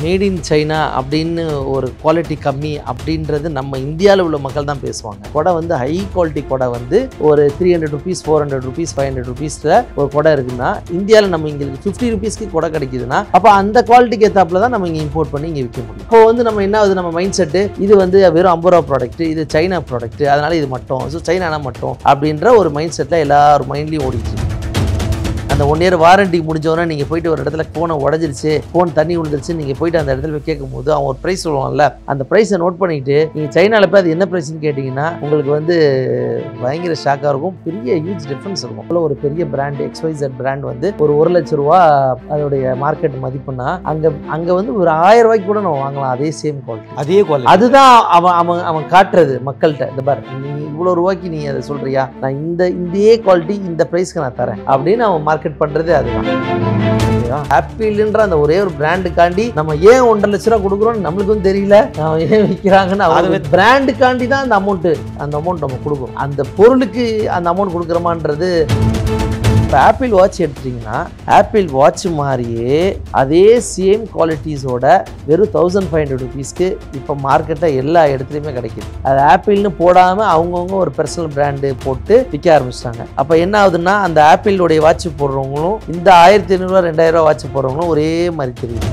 Made in China அப்படின்னு ஒரு quality கம்மி அப்படின்றது நம்ம இந்தியாவில் உள்ள மக்கள் தான் பேசுவாங்க. கொடை வந்து ஹை குவாலிட்டி கொடை வந்து ஒரு 300 rupees 400 rupees 500 rupeesல ஒரு கொடை இருக்குன்னா இந்தியாவில் நம்ம இங்கே 50 rupeesக்கு கொடை கிடைக்குதுன்னா அப்போ அந்த குவாலிட்டிக்கு ஏற்றாப்புல தான் நம்ம இங்கே இம்போர்ட் பண்ணி இங்கே விற்க முடியும். இப்போ வந்து நம்ம என்ன ஆகுது, நம்ம மைண்ட் செட்டு இது வந்து வெறும் 50 ரூபா ப்ராடக்ட், இது சைனா ப்ராடக்ட், அதனால இது மட்டும், ஸோ சைனானா மட்டும் அப்படின்ற ஒரு மைண்ட் செட்டில் எல்லாரும் மைண்ட்லையும் ஓடிச்சு. அந்த 1 year வாரண்டி முடிஞ்சோன்னா நீங்கள் போயிட்டு ஒரு இடத்துல ஃபோனை உடஞ்சிருச்சு, ஃபோன் தண்ணி விழுந்துருச்சு, நீங்கள் போயிட்டு அந்த இடத்துல போய் கேட்கும்போது அவன் ஒரு ப்ரைஸ் சொல்லுவான்ல, அந்த ப்ரைஸை நோட் பண்ணிக்கிட்டு நீங்கள் சைனாவில் போய் அது என்ன ப்ரைஸ்ன்னு கேட்டிங்கன்னா உங்களுக்கு வந்து பயங்கர ஷாக்காக இருக்கும். பெரிய ஹியூஜ் டிஃப்ரென்ஸ் இருக்கும். ஒரு பெரிய பிராண்ட் XYZ பிராண்ட் வந்து ஒரு 1 லட்ச ரூபா அதோடைய மார்க்கெட் மதிப்புனா அங்கே வந்து ஒரு 1000 ரூபாய்க்கு கூட நம்ம வாங்கலாம் அதே சேம் குவாலிட்டி, அதே குவாலிட்டி. அதுதான் அவன் காட்டுறது மக்கள்கிட்ட. இந்த பார், நீ இவ்வளோ ரூபாய்க்கு நீ அதை சொல்கிறியா, நான் இதே குவாலிட்டி இந்த ப்ரைஸ்க்கு நான் தரேன் அப்படின்னு அவன் மார்க்கெட் பண்றது. அதுதான் ஆப்பிள்ன்ற அந்த ஒரே ஒரு பிராண்டுக்காண்டி நம்ம ஏன் 1.5 லட்ச ரூபா கொடுக்குறோம் நம்மளுக்கும் தெரியல, ஏன் விற்கிறாங்கன்னு. அது பிராண்டுக்காண்டி தான் அந்த அமௌண்ட் நம்ம கொடுக்குறோம். அந்த பொருளுக்கு அந்த அமௌண்ட் கொடுக்குறோமான்றது. இப்போ ஆப்பிள் வாட்ச் எடுத்துட்டிங்கன்னா ஆப்பிள் வாட்ச் மாதிரியே அதே சேம் குவாலிட்டிஸோட வெறும் 1500 rupeesக்கு இப்போ மார்க்கெட்டில் எல்லா இடத்துலையுமே கிடைக்கிது. அது ஆப்பிள்னு போடாமல் அவங்கவுங்க ஒரு பர்சனல் பிராண்டு போட்டு விற்க ஆரம்பிச்சிட்டாங்க. அப்போ என்ன ஆகுதுன்னா அந்த ஆப்பிளுடைய வாட்ச் போடுறவங்களும் இந்த 1500 2000 வாட்ச் போடுறவங்களும் ஒரே மாதிரி தெரியுது.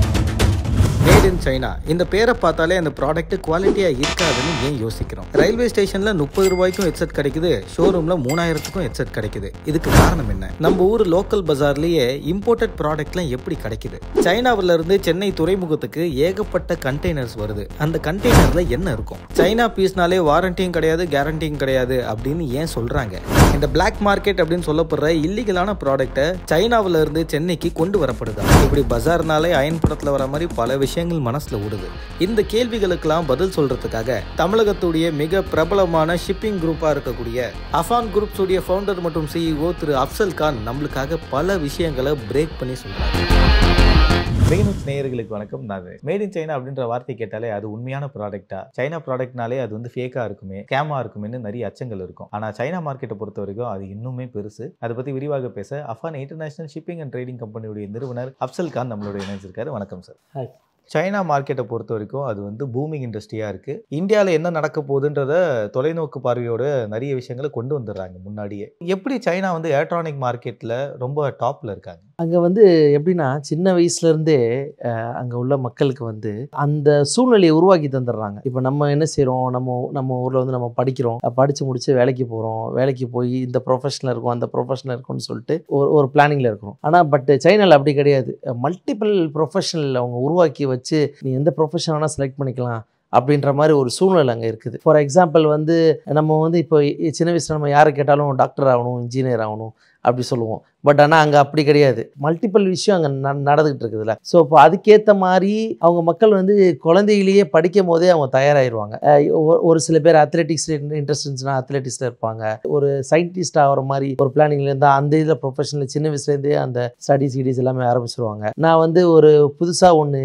மேட் இன் சைனா இந்த பேரை பார்த்தாலே அந்த ப்ராடக்ட் குவாலிட்டியா இருக்காதுன்னு ஏன் யோசிக்கிறோம். ரயில்வே ஸ்டேஷன்ல 30 ரூபாய்க்கும் ஹெட்செட் கிடைக்குது, ஷோரூம்ல 3000க்கும் ஹெட்செட் கிடைக்குது. இதுக்கு காரணம் என்ன? நம்ம ஊர் லோக்கல் பஜார்லயே இம்போர்ட்டட் ப்ராடக்ட்லாம் எப்படி கிடைக்குது? சைனாவில இருந்து சென்னை துறைமுகத்துக்கு ஏகப்பட்ட கண்டெய்னர்ஸ் வருது. அந்த கண்டெய்னர்ல என்ன இருக்கும்? சைனா பீஸ்னாலே வாரண்டியும் கிடையாது, கேரண்டியும் கிடையாது அப்படின்னு ஏன் சொல்றாங்க? இந்த பிளாக் மார்க்கெட் அப்படின்னு சொல்லப்படுற இல்லீகலான ப்ராடக்ட்டை சைனாவில இருந்து சென்னைக்கு கொண்டு வரப்படுதா? இப்படி பஜார்னாலே அயன் படத்துல வர மாதிரி பல விஷயங்கள் மனசுல ஓடுது. இந்த கேள்விகளுக்கெல்லாம் பதில் சொல்றதுக்காக தமிழகத்துடைய மிக பிரபலமான ஷிப்பிங் குரூப்பா இருக்கக்கூடிய அஃபான் குரூப்ஸ் உடைய ஃபவுண்டர் மற்றும் CEO திரு அப்சல் கான் நம்மளுக்காக பல விஷயங்களை பிரேக் பண்ணி சொல்றாங்க. நேயர்களுக்கு வணக்கம். நான் மேட் இன் சைனா அப்படின்ற வார்த்தை கேட்டாலே அது உண்மையான ப்ராடக்டா, சைனா ப்ராடக்ட்னாலே அது வந்து ஃபேக்கா இருக்குமே, ஸ்கேமா இருக்குமேன்னு நிறைய அச்சங்கள் இருக்கும். ஆனா சைனா மார்க்கெட்டை பொறுத்த வரைக்கும் அது இன்னுமே பெருசு. அதை பத்தி விரிவாக பேச Afan international shipping and trading கம்பெனியுடைய நிறுவனர் அப்சல் கான் நம்மளோட இணைஞ்சிருக்காரு. வணக்கம் சார். ஹாய். சைனா மார்க்கெட்டை பொறுத்த வரைக்கும் அது வந்து பூமிங் இண்டஸ்ட்ரியாக இருக்குது. இந்தியாவில் என்ன நடக்க போகுதுன்றத தொலைநோக்கு பார்வையோட நிறைய விஷயங்களை கொண்டு வந்துடுறாங்க முன்னாடியே. எப்படி சைனா வந்து எலக்ட்ரானிக் மார்க்கெட்டில் ரொம்ப டாப்பில் இருக்காங்க? அங்கே வந்து எப்படின்னா சின்ன வயசுலேருந்தே அங்கே உள்ள மக்களுக்கு வந்து அந்த சூழ்நிலையை உருவாக்கி தந்துடுறாங்க. இப்போ நம்ம என்ன செய்கிறோம், நம்ம ஊரில் வந்து நம்ம படிக்கிறோம், படித்து முடித்து வேலைக்கு போகிறோம், வேலைக்கு போய் இந்த ப்ரொஃபஷனில் இருக்கும் அந்த ப்ரொஃபஷனில் இருக்கும்னு சொல்லிட்டு ஒரு பிளானிங்கில் இருக்கிறோம். ஆனால் சைனாவில் அப்படி கிடையாது. மல்டிபிள் ப்ரொஃபஷனல் அவங்க உருவாக்கி வச்சு நீ எந்த ப்ரொஃபஷன் வேணால் செலக்ட் பண்ணிக்கலாம் அப்படின்ற மாதிரி ஒரு சூழ்நிலை அங்கே இருக்குது. ஃபார் எக்ஸாம்பிள் வந்து நம்ம வந்து இப்போ சின்ன வயசில் நம்ம யாரை கேட்டாலும் டாக்டர் ஆகணும், இன்ஜினியர் ஆகணும் அப்படி சொல்லுவோம். பட் ஆனால் அங்கே அப்படி கிடையாது. மல்டிபிள் விஷயம் அங்கே நடந்துகிட்டு இருக்குதுல்ல. ஸோ இப்போ அதுக்கேற்ற மாதிரி அவங்க மக்கள் வந்து குழந்தையிலேயே படிக்கும் போதே அவங்க தயாராகிடுவாங்க. ஒரு சில பேர் அத்லெட்டிக்ஸ் இன்ட்ரெஸ்ட் இருந்துச்சுன்னா அத்லெட்டிக்ஸில் இருப்பாங்க. ஒரு சயின்டிஸ்ட் ஆகிற மாதிரி ஒரு பிளானிங்ல இருந்தால் அந்த இதில் ப்ரொஃபஷனல் சின்ன வயசுலேருந்தே அந்த ஸ்டடீஸ் எல்லாமே ஆரம்பிச்சிருவாங்க. நான் வந்து ஒரு புதுசாக ஒன்று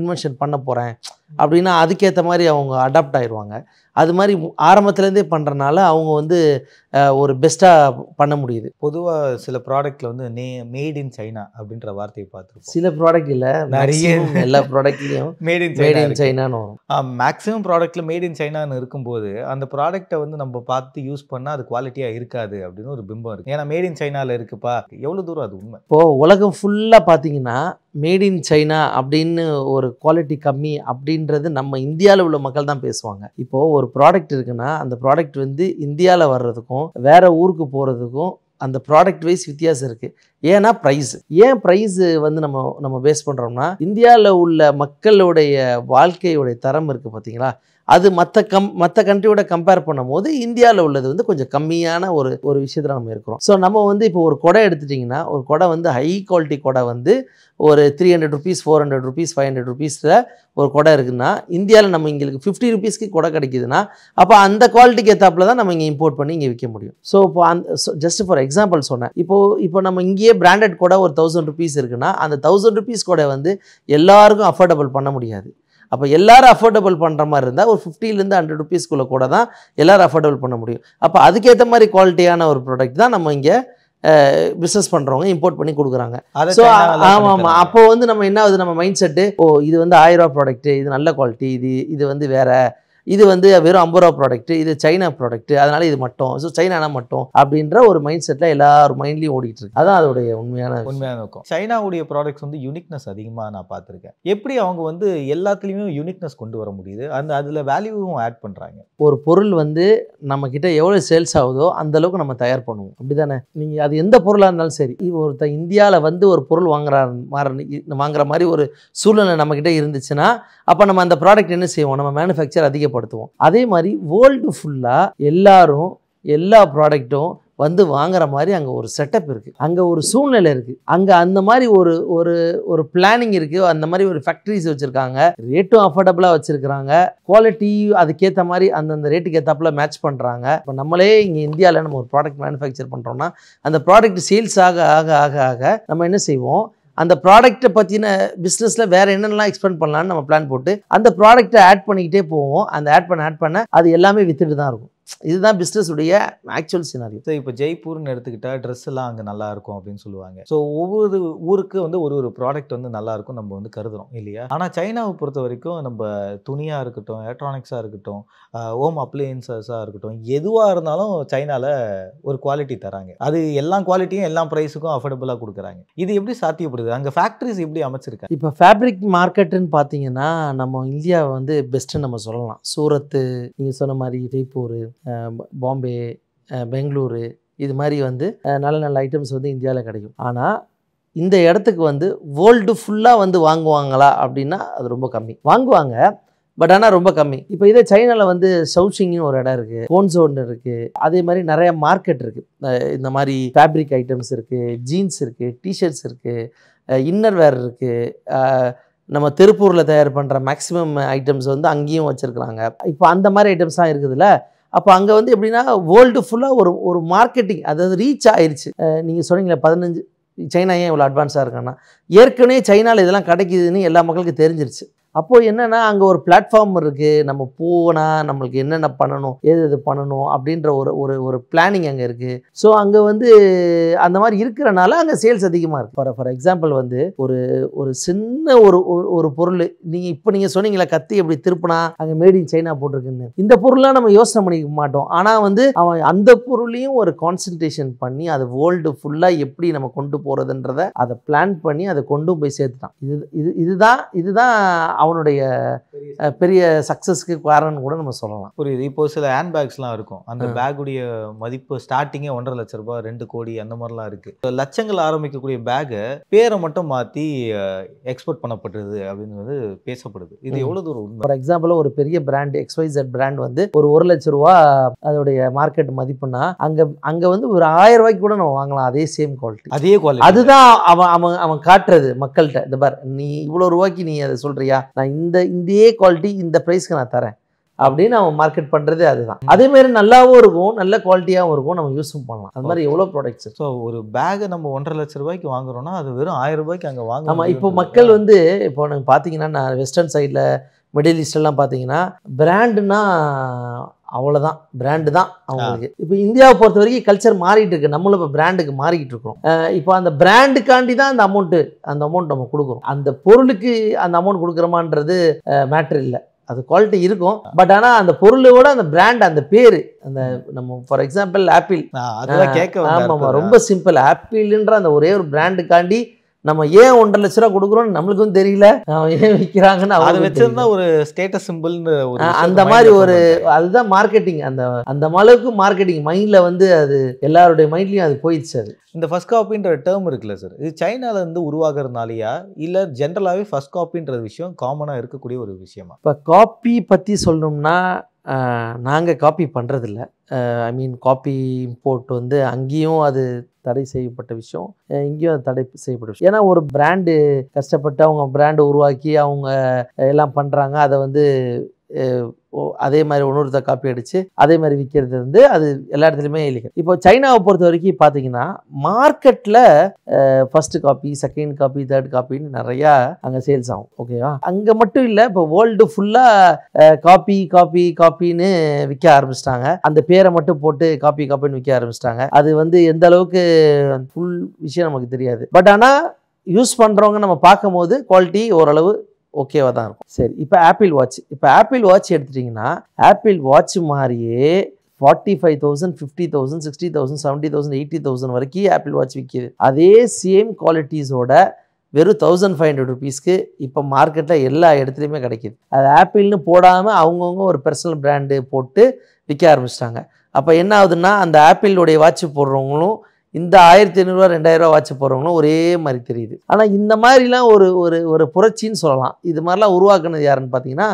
இன்வென்ஷன் பண்ண போகிறேன் அப்படின்னா அதுக்கேற்ற மாதிரி அவங்க அடாப்ட் ஆகிடுவாங்க. அது மாதிரி ஆரம்பத்துலேருந்தே பண்ணுறனால அவங்க வந்து ஒரு பெஸ்ட்டாக பண்ண முடியுது. பொதுவாக சில ப்ராடக்ட்டில் வந்து மேட் இன் சைனா அப்படின்ற வார்த்தையை பார்த்துருக்கோம். சில ப்ராடக்ட் இல்லை, நிறைய எல்லா ப்ராடக்ட்லேயும் மேட் இன் சைனான்னு வரும். மேக்ஸிமம் ப்ராடக்ட்டில் மேட் இன் சைனான்னு இருக்கும்போது அந்த ப்ராடக்ட்டை வந்து நம்ம பார்த்து யூஸ் பண்ணால் அது குவாலிட்டியாக இருக்காது அப்படின்னு ஒரு பிம்பம் இருக்குது. ஏன்னா மேட் இன் சைனாவில் இருக்குப்பா, எவ்வளோ தூரம் அது உண்மை? இப்போது உலகம் ஃபுல்லாக பார்த்தீங்கன்னா மேட் இன் சைனா அப்படின்னு ஒரு குவாலிட்டி கம்மி அப்படின்றது நம்ம இந்தியாவில் உள்ள மக்கள் தான் பேசுவாங்க. இப்போது ஒரு ப்ராடக்ட் இருக்குன்னா அந்த ப்ராடக்ட் வந்து இந்தியாவில் வர்றதுக்கும் வேறு ஊருக்கு போகிறதுக்கும் அந்த ப்ராடக்ட் வைஸ் வித்தியாசம் இருக்குது. ஏன்னா ஏன் ப்ரைஸ் வந்து நம்ம பேஸ் பண்ணுறோம்னா இந்தியாவில் உள்ள மக்களுடைய வாழ்க்கையுடைய தரம் இருக்குது பார்த்தீங்களா, அது மற்ற கண்ட்ரியோட கம்பேர் பண்ணும் போது இந்தியாவில் உள்ளது வந்து கொஞ்சம் கம்மியான ஒரு விஷயத்தில் நம்ம இருக்கிறோம். ஸோ நம்ம வந்து இப்போ ஒரு கொடை எடுத்துட்டிங்கன்னா ஒரு கொடை வந்து ஹை குவாலிட்டி கொடை வந்து ஒரு 300 rupees 400 rupees 500 rupeesல ஒரு கொடை இருக்குன்னா இந்தியாவில் நம்ம இங்கே 50 rupeesக்கு கொடை கிடைக்குதுன்னா அப்போ அந்த குவாலிட்டிக்கு ஏற்றாப்புல தான் நம்ம இங்கே இம்போர்ட் பண்ணி இங்கே விற்க முடியும். ஸோ இப்போ ஜஸ்ட் ஃபார் எக்ஸாம்பிள் சொன்னேன். இப்போ நம்ம இங்கேயே பிராண்டட் கொடை ஒரு 1000 rupees இருக்குன்னா அந்த 1000 rupees கொடை வந்து எல்லாருக்கும் அஃபோர்டபுள் பண்ண முடியாது. அப்போ எல்லாரும் அஃபோர்டபுள் பண்ணுற மாதிரி இருந்தால் ஒரு 50லேருந்து 100 rupeesக்குள்ளே கூட தான் எல்லோரும் அஃபோர்டபுள் பண்ண முடியும். அப்போ அதுக்கேற்ற மாதிரி குவாலிட்டியான ஒரு ப்ராடக்ட் தான் நம்ம இங்கே பிஸ்னஸ் பண்ணுறவங்க இம்போர்ட் பண்ணி கொடுக்குறாங்க. அதை ஸோ சைனால ஆமாம் பண்ணி தராங்க. அப்போ வந்து நம்ம என்ன ஆகுது, நம்ம மைண்ட் செட்டு, ஓ இது வந்து 1000 ரூபா ப்ராடக்ட்டு, இது நல்ல குவாலிட்டி, இது வந்து வேற, இது வந்து வெறும் 50 ரூபா ப்ராடக்ட்டு, இது சைனா ப்ராடக்ட்டு, அதனால இது மட்டும், ஸோ சைனானா மட்டும் அப்படின்ற ஒரு மைண்ட் செட்டில் எல்லாரும் மைண்ட்லையும் ஓடிட்டு இருக்கு. அதான் அதோடைய உண்மையான இருக்கும். சைனாவுடைய ப்ராடக்ட்ஸ் வந்து யூனிக்னஸ் அதிகமாக நான் பார்த்துருக்கேன். எப்படி அவங்க வந்து எல்லாத்துலேயுமே யூனிக்னஸ் கொண்டு வர முடியுது, அதில் வேல்யூவும் ஆட் பண்ணுறாங்க. ஒரு பொருள் வந்து நம்மக்கிட்ட எவ்வளோ சேல்ஸ் ஆகுதோ அந்த அளவுக்கு நம்ம தயார் பண்ணுவோம், அப்படி தானே? நீங்கள் அது எந்த பொருளாக இருந்தாலும் சரி, ஒருத்தர் இந்தியாவில் வந்து ஒரு பொருள் வாங்குற மாதிரி ஒரு சூழ்நிலை நம்மக்கிட்ட இருந்துச்சுன்னா அப்போ நம்ம அந்த ப்ராடக்ட் என்ன செய்வோம், நம்ம மேனுஃபேக்சர் அதிகப்படுத்துவோம். அதே மாதிரி வேர்ல்டு ஃபுல்லாக எல்லாரும் எல்லா ப்ராடக்ட்டும் வந்து வாங்குற மாதிரி அங்கே ஒரு செட்டப் இருக்குது, அங்கே ஒரு சூழ்நிலை இருக்குது, அங்கே அந்த மாதிரி ஒரு ஒரு ஒரு பிளானிங் இருக்குது, அந்த மாதிரி ஒரு ஃபேக்ட்ரிஸ் வச்சுருக்காங்க, ரேட்டும் அஃபோர்டபுளாக வச்சுருக்காங்க, குவாலிட்டி அதுக்கேற்ற மாதிரி அந்தந்த ரேட்டுக்கு ஏற்றாப்புல மேட்ச் பண்ணுறாங்க. இப்போ நம்மளே இங்கே இந்தியாவில் நம்ம ஒரு ப்ராடக்ட் மேனுஃபேக்சர் பண்ணுறோம்னா அந்த ப்ராடக்ட் சேல்ஸ் ஆக ஆக ஆக ஆக நம்ம என்ன செய்வோம், அந்த ப்ராடக்ட்டை பற்றின பிஸ்னஸில் வேறு என்னென்னலாம் எக்ஸ்பெண்ட் பண்ணலான்னு நம்ம பிளான் போட்டு அந்த ப்ராடக்ட்டை ஆட் பண்ணிக்கிட்டே போவோம். அந்த ஆட் பண்ண அது எல்லாமே வித்துட்டு தான் இருக்கும். இதுதான் பிஸ்னஸ் உடைய ஆக்சுவல் சினாரியோ. ஸோ இப்போ ஜெய்ப்பூர்னு எடுத்துக்கிட்டால் ட்ரெஸ் எல்லாம் அங்கே நல்லா இருக்கும் அப்படின்னு சொல்லுவாங்க. ஸோ ஒவ்வொரு ஊருக்கு வந்து ஒரு ப்ராடக்ட் வந்து நல்லா இருக்கும் நம்ம வந்து கருதுறோம் இல்லையா? ஆனால் சைனாவை பொறுத்த வரைக்கும் நம்ம துணியாக இருக்கட்டும், எலக்ட்ரானிக்ஸாக இருக்கட்டும், ஹோம் அப்ளையன்சஸாக இருக்கட்டும், எதுவாக இருந்தாலும் சைனாவில் ஒரு குவாலிட்டி தராங்க. அது எல்லா குவாலிட்டியும் எல்லா ப்ரைஸுக்கும் அஃபோர்டபுளாக கொடுக்குறாங்க. இது எப்படி சாத்தியப்படுது? அங்கே ஃபேக்ட்ரிஸ் எப்படி அமைச்சிருக்காங்க? இப்போ ஃபேப்ரிக் மார்க்கெட்டுன்னு பார்த்தீங்கன்னா நம்ம இந்தியாவை வந்து பெஸ்ட்டுன்னு நம்ம சொல்லலாம். சூரத்து, நீங்கள் சொன்ன மாதிரி ஜெய்ப்பூர், பாம்பே, பெங்களூரு, இது மாதிரி வந்து நல்ல நல்ல ஐட்டம்ஸ் வந்து இந்தியாவில் கிடைக்கும். ஆனால் இந்த இடத்துக்கு வந்து வேர்ல்டு ஃபுல்லாக வந்து வாங்குவாங்களா அப்படின்னா அது ரொம்ப கம்மி. வாங்குவாங்க, பட் ஆனால் ரொம்ப கம்மி. இப்போ இதே சைனாவில் வந்து ஷவுசிங்னு ஒரு இடம் இருக்குது, கோன்சோன் இருக்குது, அதே மாதிரி நிறைய மார்க்கெட் இருக்குது. இந்த மாதிரி ஃபேப்ரிக் ஐட்டம்ஸ் இருக்குது, ஜீன்ஸ் இருக்குது, டிஷர்ட்ஸ் இருக்குது, இன்னர் வேர் இருக்குது. நம்ம திருப்பூரில் தயார் பண்ணுற மேக்ஸிமம் ஐட்டம்ஸ் வந்து அங்கேயும் வச்சுருக்குறாங்க. இப்போ அந்த மாதிரி ஐட்டம்ஸ்லாம் இருக்குதுல்ல. அப்போ அங்கே வந்து எப்படின்னா வேர்ல்டு ஃபுல்லாக ஒரு மார்க்கெட்டிங், அதாவது ரீச் ஆயிடுச்சு. நீங்கள் சொன்னீங்களே 15 சைனா ஏன் இவ்வளோ அட்வான்ஸாக இருக்கான்னா, ஏற்கனவே சைனாவில் இதெல்லாம் கிடைக்குதுன்னு எல்லா மக்களுக்கும் தெரிஞ்சிருச்சு. அப்போது என்னென்னா அங்கே ஒரு பிளாட்ஃபார்ம் இருக்குது, நம்ம போனால் நம்மளுக்கு என்னென்ன பண்ணணும், எது பண்ணணும் அப்படின்ற ஒரு பிளானிங் அங்கே இருக்குது. ஸோ அங்கே வந்து அந்த மாதிரி இருக்கிறனால அங்கே சேல்ஸ் அதிகமாக இருக்குது. ஃபார் எக்ஸாம்பிள் வந்து ஒரு சின்ன ஒரு பொருள், நீங்கள் சொன்னீங்களே கத்தி எப்படி திருப்பினா அங்கே மேட் இன் சைனா போட்டிருக்குன்னு, இந்த பொருள்லாம் நம்ம யோசனை பண்ணிக்க மாட்டோம். ஆனால் வந்து அவன் அந்த பொருளையும் ஒரு கான்சன்ட்ரேஷன் பண்ணி அதை வேர்ல்டு ஃபுல்லாக எப்படி நம்ம கொண்டு போகிறதுன்றதை அதை பிளான் பண்ணி அதை கொண்டு போய் சேர்த்துட்டான். இதுதான் அவனுடைய பெரிய சக்ஸஸ்க்கு காரணம் கூட நம்ம சொல்லலாம். புரியுது. இப்போ சில ஹேண்ட் பேக்ஸ்லாம் இருக்கும், அந்த பேக்குடைய மதிப்பு ஸ்டார்டிங்கே 1.5 லட்ச ரூபாய், 2 கோடி அந்த மாதிரிலாம் இருக்குது. லட்சங்கள் ஆரம்பிக்கக்கூடிய பேக்கை பேரை மட்டும் மாற்றி எக்ஸ்போர்ட் பண்ணப்படுது அப்படின்னு வந்து பேசப்படுது. இது எவ்வளோ தூரம் உண்மை? ஃபார் எக்ஸாம்பிள் ஒரு பெரிய பிராண்ட் XYZ பிராண்ட் வந்து ஒரு 1 லட்ச ரூபா அதோடைய மார்க்கெட் மதிப்புனா அங்கே வந்து ஒரு 1000 ரூபாய்க்கு கூட நம்ம வாங்கலாம் அதே சேம் குவாலிட்டி, அதே குவாலிட்டி. அதுதான் அவன் காட்டுறது மக்கள்கிட்ட. இந்த பார், நீ இவ்வளோ ரூபாய்க்கு நீ அதை சொல்றியா, நான் இதே குவாலிட்டி இந்த ப்ரைஸ்க்கு நான் தரேன் அப்படின்னு அவன் மார்க்கெட் பண்ணுறதே அதுதான். அதே மாதிரி நல்லாவும் இருக்கும், நல்ல குவாலிட்டியாகவும் இருக்கும், நம்ம யூஸும் பண்ணலாம். அது மாதிரி எவ்வளோ ப்ராடக்ட்ஸ். ஸோ ஒரு பேக்கை நம்ம 1.5 லட்ச ரூபாய்க்கு வாங்குறோம்னா அது வெறும் 1000 ரூபாய்க்கு அங்கே வாங்க. ஆமாம். இப்போ மக்கள் வந்து இப்போ நீங்கள் பார்த்தீங்கன்னா, நான் வெஸ்டர்ன் சைடில் மிடில் ஈஸ்ட்லாம் பார்த்தீங்கன்னா பிராண்டுனா அவ்வளோதான், பிராண்டு தான் அவங்களுக்கு. இப்போ இந்தியாவை பொறுத்த வரைக்கும் கல்ச்சர் மாறிட்டு இருக்கு, நம்மளும் இப்போ பிராண்டுக்கு மாறிக்கிட்டு இருக்கிறோம். இப்போ அந்த பிராண்டுக்காண்டி தான் அந்த அமௌண்ட் நம்ம கொடுக்குறோம். அந்த பொருளுக்கு அந்த அமௌண்ட் கொடுக்குறோமான்றது மேட்ரு இல்லை. அது குவாலிட்டி இருக்கும், பட் ஆனால் அந்த பொருளோட அந்த பிராண்ட், அந்த பேர், அந்த நம்ம ஃபார் எக்ஸாம்பிள் ஆப்பிள், ஆமாம், ரொம்ப சிம்பிள். ஆப்பிள்ன்ற அந்த ஒரே ஒரு பிராண்டுக்காண்டி நம்ம ஏன் 1.5 லட்ச ரூபா கொடுக்குறோம்னு நம்மளுக்கும் தெரியல, ஏன் விற்கிறாங்கன்னு அதை வச்சிருந்தா ஒரு ஸ்டேட்டஸ் சிம்பிள்னு அந்த மாதிரி அதுதான் மார்க்கெட்டிங். அந்த அளவுக்கு மார்க்கெட்டிங் மைண்டில் வந்து அது எல்லாருடைய மைண்ட்லையும் அது போயிடுச்சு. அது இந்த ஃபர்ஸ்ட் காப்பின்ற டேர்ம் இருக்குல்ல சார், இது சைனால இருந்து உருவாகிறதுனாலையா இல்லை ஜென்ரலாகவே ஃபர்ஸ்ட் காப்பின்ற விஷயம் காமனாக இருக்கக்கூடிய ஒரு விஷயமா? இப்போ காப்பி பற்றி சொல்லணும்னா நாங்கள் காப்பி பண்ணுறதில்ல. ஐ மீன் காப்பி இம்போர்ட் வந்து அங்கேயும் அது தடை செய்யப்பட்ட விஷயம், இங்கேயும் அது தடை செய்யப்பட்ட விஷயம். ஏன்னா ஒரு பிராண்டு கஷ்டப்பட்டு அவங்க பிராண்டை உருவாக்கி அவங்க எல்லாம் பண்ணுறாங்க, அதை வந்து அதே மாதிரி இன்னொருத்த காப்பி அடித்து அதே மாதிரி விற்கிறது வந்து அது எல்லா இடத்துலையுமே இல்லைங்க. இப்போ சைனாவை பொறுத்த வரைக்கும் பார்த்தீங்கன்னா மார்க்கெட்டில் first copy, second copy, third காப்பின்னு நிறையா அங்கே சேல்ஸ் ஆகும். ஓகேவா? அங்கே மட்டும் இல்லை, இப்போ வேர்ல்டு ஃபுல்லாக காப்பி காப்பி காப்பின்னு விற்க ஆரம்பிச்சிட்டாங்க. அந்த பேரை மட்டும் போட்டு காப்பி காப்பின்னு விற்க ஆரம்பிச்சிட்டாங்க. அது வந்து எந்த அளவுக்கு ஃபுல் விஷயம் நமக்கு தெரியாது. பட் ஆனால் யூஸ் பண்ணுறவங்க நம்ம பார்க்கும் போது குவாலிட்டி ஓரளவு ஓகேவாக தான் இருக்கும். சரி, இப்போ ஆப்பிள் வாட்ச் எடுத்துட்டிங்கன்னா ஆப்பிள் வாட்ச் மாதிரியே 45,000, 50,000, 60,000, 70,000, 80,000 வரைக்கும் ஆப்பிள் வாட்ச் விற்கிது. அதே சேம் குவாலிட்டிஸோட வெறும் 1,500 ருபீஸ்க்கு இப்போ மார்க்கெட்டில் எல்லா இடத்துலையுமே கிடைக்கிது. அது ஆப்பிள்னு போடாமல் அவங்கவுங்க ஒரு பர்சனல் பிராண்டு போட்டு விற்க ஆரம்பிச்சிட்டாங்க. அப்போ என்ன ஆகுதுன்னா அந்த ஆப்பிளுடைய வாட்ச் போடுறவங்களும் இந்த 1,500, 2,000 வாட்ச் போடுறவங்களும் ஒரே மாதிரி தெரியுது. ஆனால் இந்த மாதிரிலாம் ஒரு ஒரு ஒரு புரட்சின்னு சொல்லலாம். இது மாதிரிலாம் உருவாக்குனது யாருன்னு பார்த்தீங்கன்னா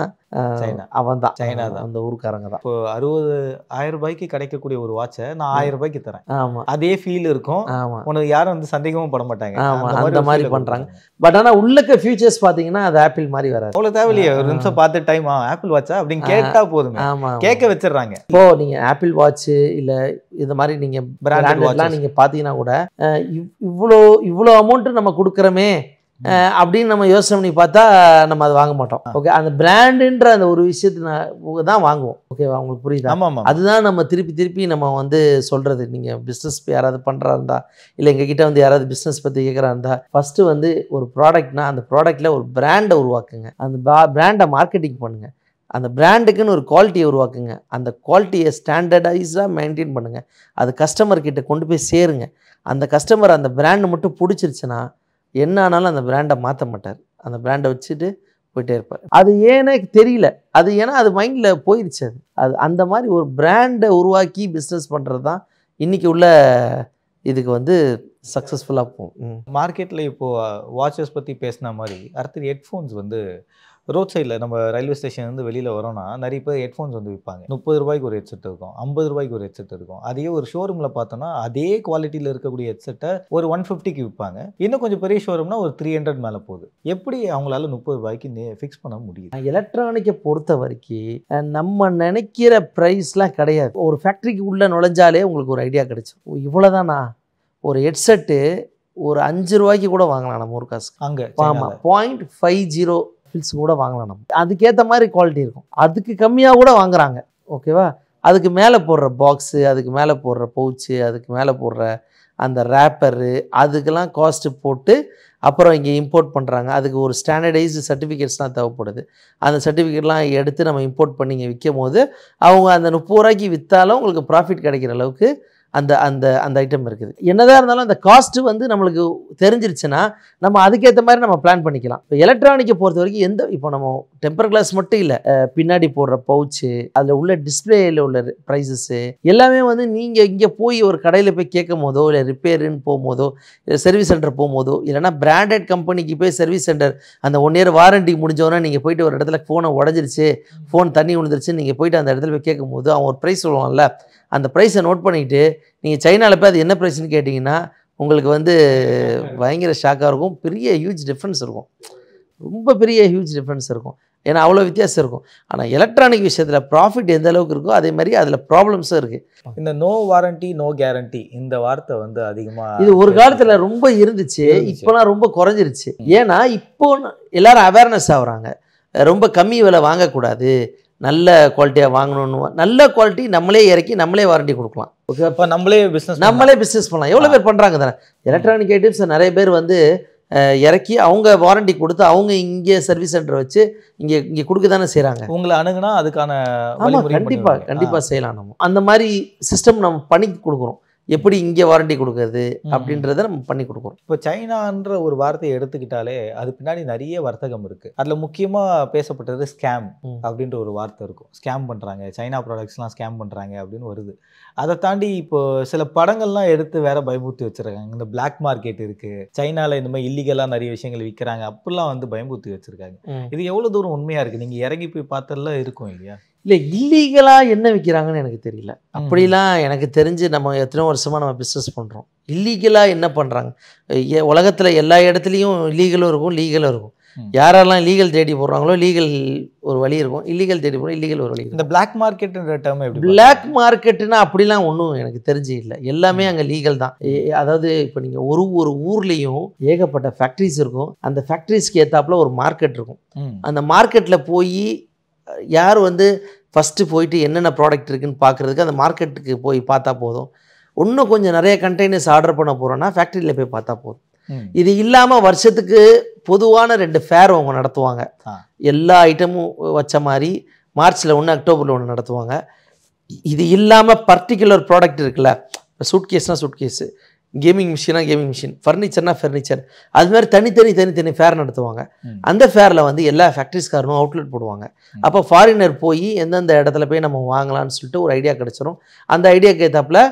அவன் தான், சைனா தான், அந்த ஊருக்காரங்க தான். இப்போ 60,000 ரூபாய்க்கு கிடைக்கக்கூடிய ஒரு வாட்சை நான் 1000 ரூபாய்க்கு தரேன். ஆமாம், அதே ஃபீல் இருக்கும். ஆமாம், உனக்கு யாரும் வந்து சந்தேகமும் பட மாட்டாங்க. ஆமாம், அந்த மாதிரி பண்ணுறாங்க. பட் ஆனால் உள்ளக்க ஃபியூச்சர்ஸ் பார்த்தீங்கன்னா அது ஆப்பிள் மாதிரி வராது. அவ்வளோ தேவையில்லையே, ஒரு நிமிஷம் பார்த்து டைம் ஆப்பிள் வாட்சா அப்படின்னு கேட்டா போதுமே, ஆமாம், கேட்க வச்சிடுறாங்க. இப்போ நீங்கள் ஆப்பிள் வாட்ச்சு இல்லை இது மாதிரி நீங்கள் பிராண்டட்லாம் நீங்கள் பார்த்தீங்கன்னா கூட இவ்வளோ அமௌண்ட்டு நம்ம கொடுக்குறோமே அப்படின்னு நம்ம யோசனை பண்ணி பார்த்தா நம்ம அதை வாங்க மாட்டோம். ஓகே, அந்த பிராண்டுன்ற அந்த ஒரு விஷயத்தை தான் வாங்குவோம். ஓகேவா? உங்களுக்கு புரியுதா? ஆமாம், அதுதான் நம்ம திருப்பி நம்ம வந்து சொல்கிறது. நீங்கள் பிஸ்னஸ் யாராவது பண்ணுறா இருந்தா இல்லை எங்ககிட்ட வந்து யாராவது பிஸ்னஸ் பற்றி கேட்குறா இருந்தா ஃபஸ்ட்டு வந்து ஒரு ப்ராடக்ட்னா அந்த ப்ராடக்ட்டில் ஒரு பிராண்டை உருவாக்குங்க. அந்த பிராண்டை மார்க்கெட்டிங் பண்ணுங்கள். அந்த பிராண்டுக்குன்னு ஒரு குவாலிட்டியை உருவாக்குங்க. அந்த குவாலிட்டியை ஸ்டாண்டர்டைஸாக மெயின்டைன் பண்ணுங்கள். அது கஸ்டமர்கிட்ட கொண்டு போய் சேருங்க. அந்த கஸ்டமர் அந்த பிராண்டு மட்டும் பிடிச்சிருச்சுன்னா என்ன ஆனாலும் அந்த பிராண்டை மாற்ற மாட்டார். அந்த பிராண்டை வச்சுட்டு போயிட்டே இருப்பார். அது ஏன்னே தெரியல. அது ஏன்னா அது மைண்டில் போயிடுச்சு. அது அந்த மாதிரி ஒரு பிராண்டை உருவாக்கி பிஸ்னஸ் பண்ணுறது தான் இன்றைக்கி உள்ள இதுக்கு வந்து சக்ஸஸ்ஃபுல்லாக போகும். மார்க்கெட்டில் இப்போது வாட்சஸ் பற்றி பேசின மாதிரி அடுத்து ஹெட்ஃபோன்ஸ் வந்து ரோட் சைடில் நம்ம ரயில்வே ஸ்டேஷன் வந்து வெளியில் வரோம்னா நிறைய பேர் ஹெட்ஃபோன்ஸ் வந்து விற்பாங்க. 30 ரூபாய்க்கு ஒரு ஹெட்செட் இருக்கும், 50 ரூபாய்க்கு ஒரு ஹெட்செட் இருக்கும். அதே ஒரு ஷோரூமில் பார்த்தோன்னா அதே குவாலிட்டியில் இருக்கக்கூடிய ஹெட்செட்டை ஒரு 150க்கு விற்பாங்க. இன்னும் கொஞ்சம் பெரிய ஷோரூம்னா ஒரு 300 மேலே போகுது. எப்படி அவங்களால 30 ரூபாய்க்கு ஃபிக்ஸ் பண்ண முடியுது? எலக்ட்ரானிக்கை பொறுத்த வரைக்கும் நம்ம நினைக்கிற ப்ரைஸ்லாம் கிடையாது. ஒரு ஃபேக்ட்ரிக்கு உள்ளே நுழைஞ்சாலே உங்களுக்கு ஒரு ஐடியா கிடைச்சிடும். இவ்வளோதானா? ஒரு ஹெட்செட்டு ஒரு 5 ரூபாய்க்கு கூட வாங்கலாம் நம்ம ஒரு காசு. அங்கே ஆமாம், 0.50 ஃபில்ஸ் கூட வாங்கலாம் நம்ம. அதுக்கேற்ற மாதிரி குவாலிட்டி இருக்கும். அதுக்கு கம்மியாக கூட வாங்குறாங்க. ஓகேவா? அதுக்கு மேலே போடுற பாக்ஸு, அதுக்கு மேலே போடுற பவுச்சு, அதுக்கு மேலே போடுற அந்த ரேப்பரு, அதுக்கெல்லாம் காஸ்ட்டு போட்டு அப்புறம் இங்கே இம்போர்ட் பண்ணுறாங்க. அதுக்கு ஒரு ஸ்டாண்டர்டைஸ்டு சர்டிஃபிகேட்ஸ்லாம் தேவைப்படுது. அந்த சர்டிஃபிகேட்லாம் எடுத்து நம்ம இம்போர்ட் பண்ணி இங்கே விற்கும் போது அவங்க அந்த 30 ரூபாய்க்கு விற்றாலும் உங்களுக்கு ப்ராஃபிட் கிடைக்கிற அளவுக்கு அந்த அந்த அந்த ஐட்டம் இருக்குது. என்னதான் இருந்தாலும் அந்த காஸ்ட்டு வந்து நம்மளுக்கு தெரிஞ்சிருச்சுன்னா நம்ம அதுக்கேற்ற மாதிரி நம்ம பிளான் பண்ணிக்கலாம். இப்போ எலக்ட்ரானிக்கை பொறுத்த வரைக்கும் இப்போ நம்ம டெம்பர் கிளாஸ் மட்டும் இல்லை, பின்னாடி போடுற பவுச்சு, அதில் உள்ள டிஸ்பிளேயில் உள்ள ப்ரைஸஸ்ஸு எல்லாமே வந்து நீங்கள் இங்கே போய் ஒரு கடையில் போய் கேட்கும் போதோ இல்லை ரிப்பேருன்னு போகும்போதோ இல்லை சர்வீஸ் சென்டர் போகும்போதோ இல்லைனா பிராண்டட் கம்பெனிக்கு போய் சர்வீஸ் சென்டர் அந்த 1 இயர் வாரண்டி முடிஞ்சோன்னா நீங்கள் போயிட்டு ஒரு இடத்துல ஃபோனை உடஞ்சிருச்சு, ஃபோன் தண்ணி விழுந்துருச்சு, நீங்கள் போயிட்டு அந்த இடத்துல போய் கேட்கும்போது அவன் ஒரு ப்ரைஸ் சொல்லுவான்ல, அந்த ப்ரைஸை நோட் பண்ணிக்கிட்டு நீங்கள் சைனாவில் போய் அது என்ன ப்ரைஸ்ன்னு கேட்டிங்கன்னா உங்களுக்கு வந்து பயங்கர ஷாக்காக இருக்கும். பெரிய ஹியூஜ் டிஃப்ரென்ஸ் இருக்கும். ரொம்ப பெரிய ஹியூஜ் டிஃப்ரென்ஸ் இருக்கும். ஏன்னா அவ்வளோ வித்தியாசம் இருக்கும். ஆனால் எலக்ட்ரானிக் விஷயத்தில் ப்ராஃபிட் எந்த அளவுக்கு இருக்கோ அதே மாதிரி அதில் ப்ராப்ளம்ஸும் இருக்குது. இந்த நோ வாரண்டி நோ கேரண்டி இந்த வார்த்தை வந்து அதிகமாக இது ஒரு காலத்தில் ரொம்ப இருந்துச்சு, இப்போலாம் ரொம்ப குறைஞ்சிருச்சு. ஏன்னா இப்போ எல்லாரும் அவேர்னஸ் ஆகுறாங்க. ரொம்ப கம்மி விலை வாங்கக்கூடாது, நல்ல குவாலிட்டியாக வாங்கணும்னு. நல்ல குவாலிட்டி நம்மளே இறக்கி நம்மளே வாரண்டி கொடுக்கலாம். ஓகே, அப்போ நம்மளே பிஸ்னஸ் பண்ணலாம். எவ்வளோ பேர் பண்ணுறாங்க தானே. எலக்ட்ரானிக் ஐட்டம்ஸ் நிறைய பேர் வந்து இறக்கி அவங்க வாரண்டி கொடுத்து அவங்க இங்கே சர்வீஸ் சென்டர் வச்சு இங்கே கொடுக்க தானே செய்கிறாங்க. உங்களை அணுகுனா அதுக்கான கண்டிப்பாக செய்யலாம். நம்ம அந்த மாதிரி சிஸ்டம் நம்ம பண்ணி கொடுக்குறோம். எப்படி இங்கே வாரண்டி கொடுக்குறது அப்படின்றத நம்ம பண்ணி கொடுக்குறோம். இப்போ சைனான்ற ஒரு வார்த்தையை எடுத்துக்கிட்டாலே அது பின்னாடி நிறைய வர்த்தகம் இருக்குது. அதில் முக்கியமாக பேசப்பட்டது ஸ்கேம் அப்படின்ற ஒரு வார்த்தை இருக்கும். ஸ்கேம் பண்ணுறாங்க, சைனா ப்ராடக்ட்ஸ்லாம் ஸ்கேம் பண்ணுறாங்க அப்படின்னு வருது. அதை தாண்டி இப்போ சில படங்கள்லாம் எடுத்து வேற பயமுறுத்தி வச்சுருக்காங்க. இந்த பிளாக் மார்க்கெட் இருக்குது, சைனாவில் இந்த மாதிரி இல்லீகலாக நிறைய விஷயங்கள் விற்கிறாங்க, அப்படிலாம் வந்து பயமுறுத்தி வச்சுருக்காங்க. இது எவ்வளோ தூரம் உண்மையாக இருக்குது? நீங்கள் இறங்கி போய் பார்த்தெல்லாம் இருக்கும் இல்லையா? இல்லை, இல்லீகலாக என்ன விற்கிறாங்கன்னு எனக்கு தெரியல. அப்படிலாம் எனக்கு தெரிஞ்சு நம்ம எத்தனை வருஷமாக நம்ம பிஸ்னஸ் பண்ணுறோம். இல்லீகலாக என்ன பண்ணுறாங்க? உலகத்தில் எல்லா இடத்துலையும் இல்லீகலும் இருக்கும், லீகலும் இருக்கும். யாரெல்லாம் லீகல் தேடி போடுறாங்களோ லீகல் ஒரு வழி இருக்கும், இல்லீகல் தேடி போடுறோம் இல்லீகல் ஒரு வழி இருக்கும். இந்த பிளாக் மார்க்கெட்ன்ற டேர்ம் எப்படி பிளாக் மார்க்கெட்டுன்னா அப்படிலாம் ஒன்றும் எனக்கு தெரிஞ்சு இல்லை, எல்லாமே அங்கே லீகல் தான். அதாவது இப்போ நீங்கள் ஒரு ஊர்லேயும் ஏகப்பட்ட ஃபேக்ட்ரிஸ் இருக்கும், அந்த ஃபேக்ட்ரிஸ்க்கு ஏற்றாப்புல ஒரு மார்க்கெட் இருக்கும். அந்த மார்க்கெட்டில் போய் யார் வந்து ஃபஸ்ட்டு போயிட்டு என்னென்ன ப்ராடக்ட் இருக்குதுன்னு பார்க்குறதுக்கு அந்த மார்க்கெட்டுக்கு போய் பார்த்தா போதும். இன்னும் கொஞ்சம் நிறைய கண்டெய்னர்ஸ் ஆர்டர் பண்ண போகிறோன்னா ஃபேக்ட்ரியில் போய் பார்த்தா போதும். இது இல்லாமல் வருஷத்துக்கு பொதுவான 2 ஃபேர் அவங்க நடத்துவாங்க, எல்லா ஐட்டமும் வச்ச மாதிரி. மார்ச்சில் 1 அக்டோபரில் 1 நடத்துவாங்க. இது இல்லாமல் பர்டிகுலர் ப்ராடக்ட் இருக்குல்ல, சூட்கேஸ்னால் சூட்கேஸு, கேமிங் மிஷினா கேமிங் மிஷின், ஃபர்னிச்சர்னா ஃபர்னிச்சர், அது மாதிரி தனித்தனி ஃபேர் நடத்துவாங்க. அந்த ஃபேரில் வந்து எல்லா ஃபேக்ட்ரிஸ்காரனும் அவுட்லெட் போடுவாங்க. அப்போ ஃபாரினர் போய் எந்தெந்த இடத்துல போய் நம்ம வாங்கலாம்னு சொல்லிட்டு ஒரு ஐடியா கிடச்சிரும். அந்த ஐடியாக்கு ஏற்றாப்புல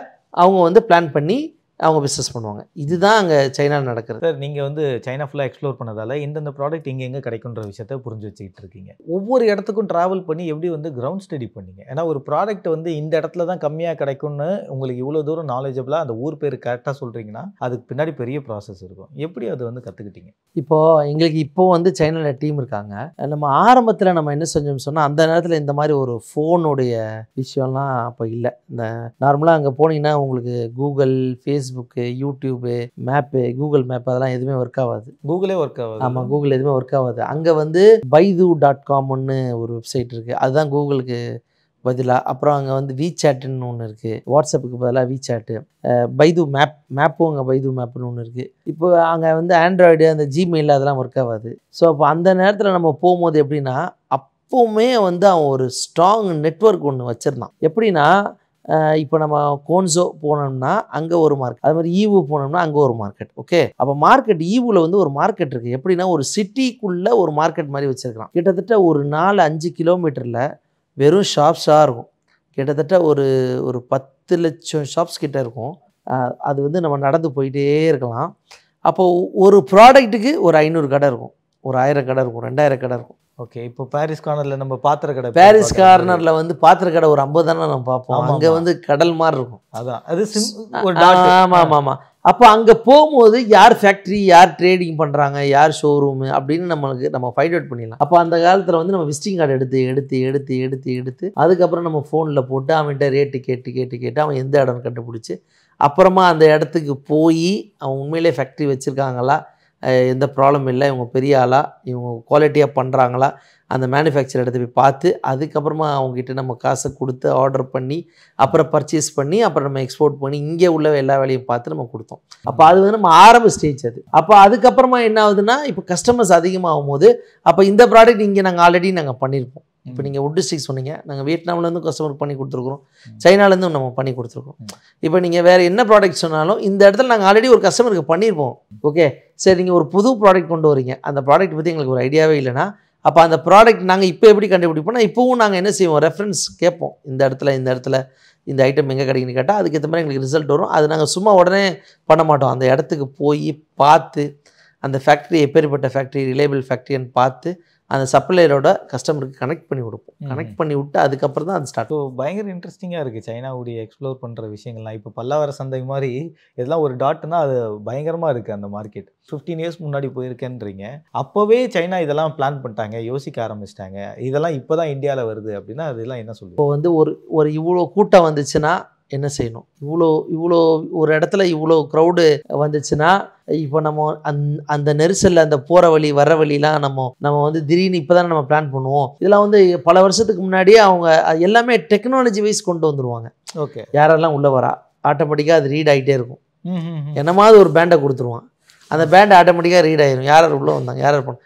அவங்க வந்து பிளான் பண்ணி அவங்க பிஸ்னஸ் பண்ணுவாங்க. இதுதான் அங்கே சைனாவில் நடக்கிறது. சார், நீங்கள் வந்து சைனா ஃபுல்லாக எக்ஸ்ப்ளோர் பண்ணதால் இந்தந்த ப்ராடக்ட் எங்கே கிடைக்குன்ற விஷயத்த புரிஞ்சு வச்சுக்கிட்டு இருக்கீங்க. ஒவ்வொரு இடத்துக்கும் ட்ராவல் பண்ணி எப்படி வந்து கிரவுண்ட் ஸ்டடி பண்ணீங்க? ஏன்னா ஒரு ப்ராடக்ட் வந்து இந்த இடத்துல தான் கம்மியாக கிடைக்கும்னு உங்களுக்கு இவ்வளோ தூரம் நாலேஜபிளாக அந்த ஊர் பேர் கரெக்டாக சொல்கிறீங்கன்னா அதுக்கு பின்னாடி பெரிய ப்ராசஸ் இருக்கும். எப்படி அது வந்து கற்றுக்கிட்டீங்க? எங்களுக்கு வந்து சைனாவில் டீம் இருக்காங்க. நம்ம ஆரம்பத்தில் நம்ம என்ன செஞ்சோம்னு சொன்னால், அந்த நேரத்தில் இந்த மாதிரி ஒரு ஃபோனுடைய விஷயம்லாம் அப்போ இல்லை. இந்த நார்மலாக அங்கே போனீங்கன்னா உங்களுக்கு Google, Facebook, YouTube, map, Google map அதெல்லாம் எதுவுமே ஒர்க் ஆகாது. கூகுளே ஒர்க் ஆகாது. ஆமாம், கூகுள் எதுவுமே ஒர்க் ஆகாது. அங்கே வந்து baidu.com-னு ஒரு வெப்சைட் இருக்குது, அதுதான் கூகுளுக்கு பதிலாக. அப்புறம் அங்கே வந்து வீசாட்டுன்னு ஒன்று இருக்குது, வாட்ஸ்அப்புக்கு பதிலாக வீசாட்டு. பைது மேப்பும் அங்கே பைது மேப்புன்னு ஒன்று இருக்குது. இப்போ அங்கே வந்து ஆண்ட்ராய்டு, அந்த ஜிமெயில் அதெல்லாம் ஒர்க் ஆகாது. ஸோ அப்போ அந்த நேரத்தில் நம்ம போகும்போது எப்படின்னா, அப்போவுமே வந்து அவன் ஒரு ஸ்ட்ராங் நெட்வொர்க் ஒன்று வச்சுருந்தான். எப்படின்னா, இப்போ நம்ம கோன்சோ போனோம்னா அங்கே ஒரு மார்க்கெட், அது மாதிரி ஈவு போனோம்னா அங்கே ஒரு மார்க்கெட். ஓகே, அப்போ மார்க்கெட் ஈவில் வந்து ஒரு மார்க்கெட் இருக்குது. எப்படின்னா ஒரு சிட்டிக்குள்ளே ஒரு மார்க்கெட் மாதிரி வச்சுருக்கலாம். கிட்டத்தட்ட ஒரு 4-5 கிலோமீட்டரில் வெறும் ஷாப்ஸாக இருக்கும். கிட்டத்தட்ட ஒரு 10 லட்சம் ஷாப்ஸ் கிட்டே இருக்கும். அது வந்து நம்ம நடந்து போயிட்டே இருக்கலாம். அப்போது ஒரு ப்ராடக்ட்டுக்கு ஒரு 500 கடை இருக்கும், ஒரு 1000 கடை இருக்கும், 2000 கடை இருக்கும். ஓகே, இப்போ பாரிஸ் கார்னரில் நம்ம பாத்திர கடை, பாரிஸ் கார்னரில் வந்து பாத்திர கடை ஒரு 50 தானே நம்ம பார்ப்போம். அங்கே வந்து கடல் மாதிரி இருக்கும். அதான் அது ஆமாம். அப்போ அங்கே போகும்போது யார் ஃபேக்ட்ரி, யார் ட்ரேடிங் பண்ணுறாங்க, யார் ஷோரூமு அப்படின்னு நம்ம ஃபைண்ட் அவுட் பண்ணிடலாம். அப்போ அந்த காலத்தில் வந்து நம்ம விசிட்டிங் கார்டு எடுத்து அதுக்கப்புறம் நம்ம ஃபோனில் போட்டு அவன்கிட்ட ரேட்டு கேட்டு அவன் எந்த இடம் கண்டுபிடிச்சி அப்புறமா அந்த இடத்துக்கு போய் அவன் உண்மையிலே ஃபேக்ட்ரி வச்சுருக்காங்களா, எந்த ப்ராப்ளம் இல்லை, இவங்க பெரிய ஆளா, இவங்க குவாலிட்டியாக பண்ணுறாங்களா, அந்த மேனுஃபேக்சர் எடுத்து போய் பார்த்து அதுக்கப்புறமா அவங்ககிட்ட நம்ம காசை கொடுத்து ஆர்டர் பண்ணி அப்புறம் பர்ச்சேஸ் பண்ணி அப்புறம் நம்ம எக்ஸ்போர்ட் பண்ணி இங்கே உள்ள எல்லா வேலையும் பார்த்து நம்ம கொடுத்தோம். அப்போ அது வந்து நம்ம ஆரம்ப ஸ்டேஜ் அது. அப்போ அதுக்கப்புறமா என்ன ஆகுதுன்னா, இப்போ கஸ்டமர்ஸ் அதிகமாகும் போது அப்போ இந்த ப்ராடக்ட் இங்கே நாங்கள் ஆல்ரெடி நாங்கள் பண்ணியிருப்போம். இப்போ நீங்கள் வுட் ஸ்டிக் சொன்னீங்க, நாங்கள் வியட்நாம்லேருந்து கஸ்டமருக்கு பண்ணி கொடுத்துருக்குறோம், சைனாலேருந்து நம்ம பண்ணி கொடுத்துருக்கோம். இப்போ நீங்கள் வேறு என்ன ப்ராடக்ட் சொன்னாலும் இந்த இடத்துல நாங்கள் ஆல்ரெடி ஒரு கஸ்டமருக்கு பண்ணியிருப்போம். ஓகே, சரி, நீங்கள் ஒரு புது ப்ராடக்ட் கொண்டு வரீங்க, அந்த ப்ராடக்ட் பற்றி எங்களுக்கு ஒரு ஐடியாவே இல்லைன்னா அப்போ அந்த ப்ராடக்ட் நாங்கள் இப்போ எப்படி கண்டுபிடிப்போம்னா, இப்போவும் நாங்கள் என்ன செய்வோம், ரெஃபரன்ஸ் கேட்போம். இந்த இடத்துல இந்த ஐட்டம் எங்கே கிடைக்குன்னு கேட்டால் அதுக்கேற்ற மாதிரி எங்களுக்கு ரிசல்ட் வரும். அது நாங்கள் சும்மா உடனே பண்ண மாட்டோம். அந்த இடத்துக்கு போய் பார்த்து அந்த ஃபேக்ட்ரி எப்பேற்பட்ட ஃபேக்ட்ரி, ரிலேபிள் ஃபேக்ட்ரின்னு பார்த்து அந்த சப்ளையரோட கஸ்டமருக்கு கனெக்ட் பண்ணி கொடுப்போம். கனெக்ட் பண்ணி விட்டு அதுக்கப்புறம் தான் அது ஸ்டார்ட். ஸோ பயங்கர இன்ட்ரெஸ்டிங்காக இருக்குது சைனாவுடைய எக்ஸ்ப்ளோர் பண்ணுற விஷயங்கள்லாம். இப்போ பல்லாவர சந்தை மாதிரி இதெல்லாம் ஒரு டாட்னா அது பயங்கரமாக இருக்குது அந்த மார்க்கெட். 15 இயர்ஸ் முன்னாடி போயிருக்கேன்றீங்க, அப்போவே சைனா இதெல்லாம் பிளான் பண்ணிட்டாங்க, யோசிக்க ஆரம்பிச்சிட்டாங்க. இதெல்லாம் இப்போ தான் இந்தியாவில் வருது அப்படின்னா அதெல்லாம் என்ன சொல்லுவோம்? இப்போ வந்து ஒரு இவ்வளோ கூட்டம் வந்துச்சுன்னா என்ன செய்யணும், இவ்வளோ ஒரு இடத்துல இவ்வளோ க்ரௌடு வந்துச்சுன்னா இப்போ நம்ம அந்த நெரிசலில் அந்த போகிற வழி வர வழிலாம் நம்ம வந்து திடீர்னு இப்போ தானே நம்ம பிளான் பண்ணுவோம். இதெல்லாம் வந்து பல வருஷத்துக்கு முன்னாடியே அவங்க எல்லாமே டெக்னாலஜி வைஸ் கொண்டு வந்துடுவாங்க. ஓகே, யாரெல்லாம் உள்ளே வரா ஆட்டோமேட்டிக்காக அது ரீட் ஆகிட்டே இருக்கும். என்னமாவது ஒரு பேண்டை கொடுத்துருவான், அந்த பேண்ட் ஆட்டோமேட்டிக்காக ரீட் ஆகிடும், யார் உள்ளே வந்தாங்க, யார் பண்ண.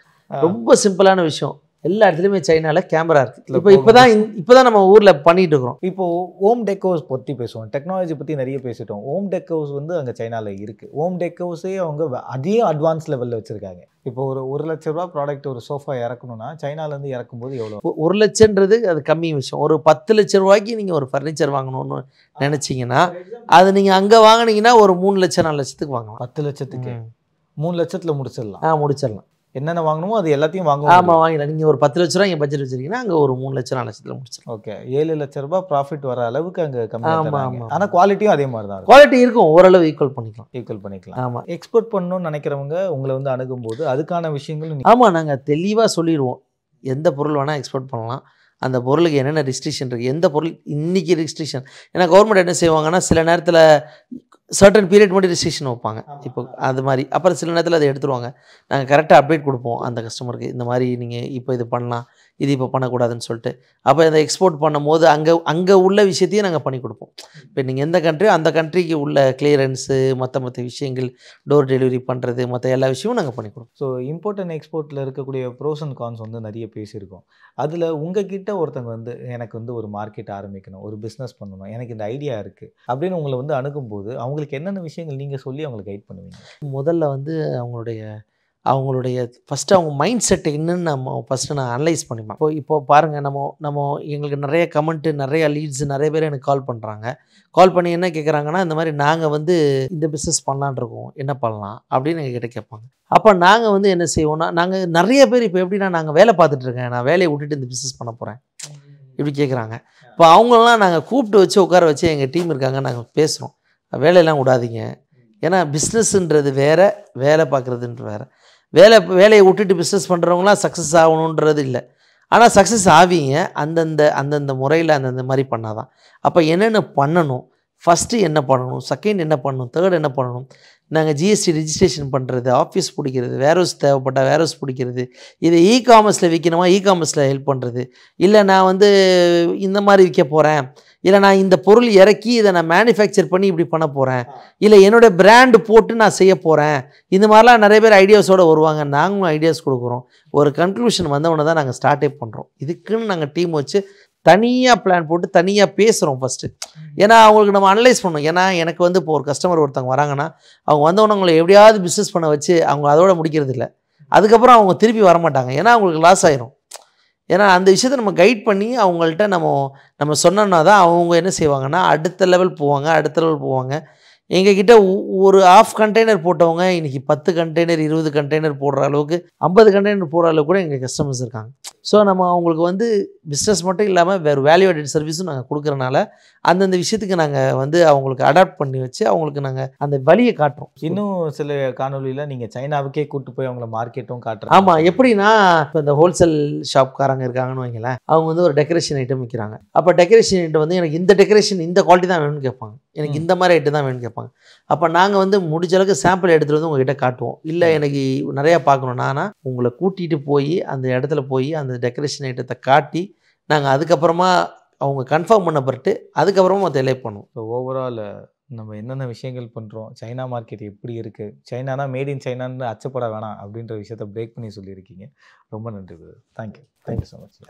ரொம்ப சிம்பிளான விஷயம். எல்லா இடத்துலையுமே சைனாவில் கேமரா இருக்குது. இப்போதான் நம்ம ஊரில் பண்ணிட்டு இருக்கிறோம். இப்போது ஹோம் டெக்கோஸ் பற்றி பேசுவோம், டெக்னாலஜி பற்றி நிறைய பேசிட்டோம். ஹோம் டெக்கோஸ் வந்து அங்கே சைனாவில் இருக்குது. ஹோம் டெக்கோஸே அவங்க அதிகம் அட்வான்ஸ் லெவலில் வச்சுருக்காங்க. இப்போ ஒரு 1 லட்ச ரூபா ப்ராடக்ட் ஒரு சோஃபா இறக்கணும்னா சைனாலேருந்து இறக்கும்போது எவ்வளோ? 1 லட்சன்றது அது கம்மி விஷயம். ஒரு 10 லட்ச ரூபாய்க்கு நீங்கள் ஒரு ஃபர்னிச்சர் வாங்கணும்னு நினச்சிங்கன்னா அது நீங்கள் அங்கே வாங்கினீங்கன்னா ஒரு 3 லட்சம் 4 லட்சத்துக்கு வாங்கலாம். 10 லட்சத்துக்கு 3 லட்சத்தில் முடிச்சிடலாம். முடிச்சிடலாம். என்னென்ன வாங்கணுமோ அது எல்லாத்தையும் வாங்குவோம். ஆமாம் வாங்கிடலாம். நீங்கள் ஒரு 10 லட்ச ரூபா இங்கே பட்ஜெட் வச்சிருக்கீங்கன்னா அங்கே ஒரு 3 லட்சம் 4 லட்சத்தில் முடிச்சிடலாம். ஓகே, 7 லட்ச ரூபாய் ப்ராஃபிட் வர அளவுக்கு அங்கே கம்மியாக ஆமாம் தராங்க. ஆமாம். ஆனால் குவாலிட்டியும் அதே மாதிரி தான் இருக்கும். குவாலிட்டி இருக்கும், ஓரளவு ஈக்குவல் பண்ணிக்கலாம். ஈக்குவல் பண்ணிக்கலாம். ஆமாம் எக்ஸ்போர்ட் பண்ணணும்னு நினைக்கிறவங்க உங்களை வந்து அணுகும்போது அதுக்கான விஷயங்களும் ஆமாம் நாங்கள் தெளிவாக சொல்லிடுவோம். எந்த பொருள் வேணால் எக்ஸ்போர்ட் பண்ணலாம், அந்த பொருளுக்கு என்னென்ன ரெஸ்ட்ரிக்ஷன் இருக்குது, எந்த பொருள் இன்றைக்கி ரெஸ்ட்ரிக்ஷன். ஏன்னா கவர்மெண்ட் என்ன செய்வாங்கன்னா சில நேரத்தில் சர்டன் பீரியட் மட்டும் ரெஸ்ட்ரிக்ஷன் வைப்பாங்க. இப்போ அது மாதிரி அப்புறம் சில நேரத்தில் அதை எடுத்துருவாங்க. நாங்கள் கரெக்டாக அப்டேட் கொடுப்போம் அந்த கஸ்டமருக்கு, இந்த மாதிரி நீங்கள் இப்போ இது பண்ணலாம், இது இப்போ பண்ணக்கூடாதுன்னு சொல்லிட்டு. அப்போ இதை எக்ஸ்போர்ட் பண்ணும்போது அங்கே உள்ள விஷயத்தையும் நாங்கள் பண்ணி கொடுப்போம். இப்போ நீங்கள் எந்த கண்ட்ரியோ அந்த கண்ட்ரிக்கு உள்ள கிளியரன்ஸு மற்ற விஷயங்கள், டோர் டெலிவரி பண்ணுறது, மற்ற எல்லா விஷயமும் நாங்கள் பண்ணி கொடுப்போம். ஸோ இம்போர்ட் அண்ட் எக்ஸ்போர்ட்டில் இருக்கக்கூடிய ப்ரோஸ் அண்ட் கான்ஸ் வந்து நிறைய பேசியிருக்கோம். அதில் உங்ககிட்ட ஒருத்தங்க வந்து எனக்கு வந்து ஒரு மார்க்கெட் ஆரம்பிக்கணும், ஒரு பிஸ்னஸ் பண்ணணும், எனக்கு இந்த ஐடியா இருக்குது அப்படின்னு உங்களை வந்து அணுகும்போது அவங்களுக்கு என்னென்ன விஷயங்கள் நீங்கள் சொல்லி அவங்களை கைட் பண்ணுவீங்க? முதல்ல வந்து அவங்களுடைய ஃபஸ்ட்டு அவங்க மைண்ட் செட் என்னன்னு ஃபஸ்ட்டு நான் அனலைஸ் பண்ணிப்பேன். இப்போ பாருங்கள், நம்ம எங்களுக்கு நிறைய கமெண்ட்டு, நிறைய லீட்ஸ், நிறைய பேர் எனக்கு கால் பண்ணுறாங்க. கால் பண்ணி என்ன கேட்குறாங்கன்னா, இந்த மாதிரி நாங்கள் வந்து இந்த பிஸ்னஸ் பண்ணலான் இருக்கோம், என்ன பண்ணலாம் அப்படின்னு எங்ககிட்ட கேட்பாங்க. அப்போ நாங்கள் வந்து என்ன செய்வோம்னா, நாங்கள் நிறைய பேர் இப்போ எப்படின்னா நாங்கள் வேலை பார்த்துட்ருக்கேன், நான் வேலையை விட்டுட்டு இந்த பிஸ்னஸ் பண்ண போகிறேன் இப்படி கேட்குறாங்க. இப்போ அவங்களெலாம் நாங்கள் கூப்பிட்டு வச்சு உட்கார வச்சு எங்கள் டீம் இருக்காங்க, நாங்கள் பேசுகிறோம், வேலையெல்லாம் விடாதீங்க. ஏன்னா பிஸ்னஸ்ன்றது வேறு, வேலை பார்க்குறதுன்றது வேறு. வேலையை விட்டுட்டு பிஸ்னஸ் பண்ணுறவங்களாம் சக்ஸஸ் ஆகணுன்றது இல்லை. ஆனால் சக்ஸஸ் ஆவீங்க அந்தந்த முறையில் அந்தந்த மாதிரி பண்ணால் தான். அப்போ என்னென்ன பண்ணணும், ஃபஸ்ட்டு என்ன பண்ணணும், செகண்ட் என்ன பண்ணணும், தேர்ட் என்ன பண்ணணும், நாங்கள் ஜிஎஸ்டி ரிஜிஸ்ட்ரேஷன் பண்ணுறது, ஆஃபீஸ் பிடிக்கிறது, வேர்ஹவுஸ் தேவைப்பட்டால் வேர்ஹவுஸ் பிடிக்கிறது, இதை இ-காமர்ஸில் விற்கணுமா இ-காமர்ஸில் ஹெல்ப் பண்ணுறது, இல்லை நான் வந்து இந்த மாதிரி விற்க போகிறேன், இல்லை நான் இந்த பொருள் இறக்கி இதை நான் மேனுஃபேக்சர் பண்ணி இப்படி பண்ண போகிறேன், இல்லை என்னோடய பிராண்டு போட்டு நான் செய்ய போகிறேன். இந்த மாதிரிலாம் நிறைய பேர் ஐடியாஸோடு வருவாங்க. நாங்களும் ஐடியாஸ் கொடுக்குறோம். ஒரு கன்க்ளூஷன் வந்தவொடனே தான் நாங்கள் ஸ்டார்ட்டே பண்ணுறோம். இதுக்குன்னு நாங்கள் டீம் வச்சு தனியாக பிளான் போட்டு தனியாக பேசுகிறோம் ஃபஸ்ட்டு. ஏன்னா அவங்களுக்கு நம்ம அனலைஸ் பண்ணணும். ஏன்னா எனக்கு வந்து இப்போ ஒரு கஸ்டமர் ஒருத்தவங்க வராங்கன்னா அவங்க வந்தவொடனே அவங்களை எப்படியாவது பிஸ்னஸ் பண்ண வச்சு அவங்க அதோட முடிக்கிறது இல்லை. அதுக்கப்புறம் அவங்க திருப்பி வரமாட்டாங்க, ஏன்னா அவங்களுக்கு லாஸ் ஆயிரும். ஏன்னா அந்த விஷயத்தை நம்ம கைட் பண்ணி அவங்கள்ட்ட நம்ம சொன்னோன்னா தான் அவங்க என்ன செய்வாங்கன்னா அடுத்த லெவல் போவாங்க. எங்ககிட்ட ஒரு ஆஃப் கண்டெய்னர் போட்டவங்க இன்றைக்கி 10 கண்டெய்னர் 20 கண்டெய்னர் போடுற அளவுக்கு 50 கண்டெய்னர் போடுற அளவுக்கு கூட எங்கள் கஸ்டமர்ஸ் இருக்காங்க. ஸோ நம்ம அவங்களுக்கு வந்து பிஸ்னஸ் மட்டும் இல்லாமல் வேறு வேல்யூ ஆடட் சர்வீஸும் நாங்கள் கொடுக்குறனால அந்தந்த விஷயத்துக்கு நாங்கள் வந்து அவங்களுக்கு அடாப்ட் பண்ணி வச்சு அவங்களுக்கு நாங்கள் அந்த வழியை காட்டுறோம். இன்னும் சில காணொலியில் நீங்கள் சைனாவுக்கே கூப்பிட்டு போய் அவங்கள மார்க்கெட்டும் காட்டுறோம். ஆமாம், எப்படின்னா இப்போ இந்த ஹோல்சேல் ஷாப்காரங்க இருக்காங்கன்னு வைங்களேன், அவங்க வந்து ஒரு டெக்கரேஷன் ஐட்டம் விற்கிறாங்க. அப்போ டெக்கரேஷன் ஐட்டம் வந்து எனக்கு இந்த டெக்கரேஷன் இந்த குவாலிட்டி தான் வேணும்னு கேட்பாங்க, எனக்கு இந்த மாதிரி ஐட்டம் தான் வேணும்னு கேட்பாங்க. அப்போ நாங்கள் வந்து முடிஞ்ச அளவுக்கு சாம்பிள் எடுத்துகிட்டு வந்து உங்ககிட்ட காட்டுவோம். இல்லை எனக்கு நிறையா பார்க்கணுன்னா உங்களை கூட்டிகிட்டு போய் அந்த இடத்துல போய் அந்த டெக்கரேஷன் ஐட்டத்தை காட்டி நாங்கள் அதுக்கப்புறமா அவங்க கன்ஃபார்ம் பண்ண பிறகு அதுக்கப்புறமா தெளிவு பண்ணுவோம். ஸோ ஓவரால் நம்ம என்னென்ன விஷயங்கள் பண்ணுறோம், சைனா மார்க்கெட் எப்படி இருக்குது, சைனானா மேட் இன் சைனான்னு அச்சப்பட வேணாம் அப்படின்ற விஷயத்தை பிரேக் பண்ணி சொல்லியிருக்கீங்க. ரொம்ப நன்றி. Thank you so much.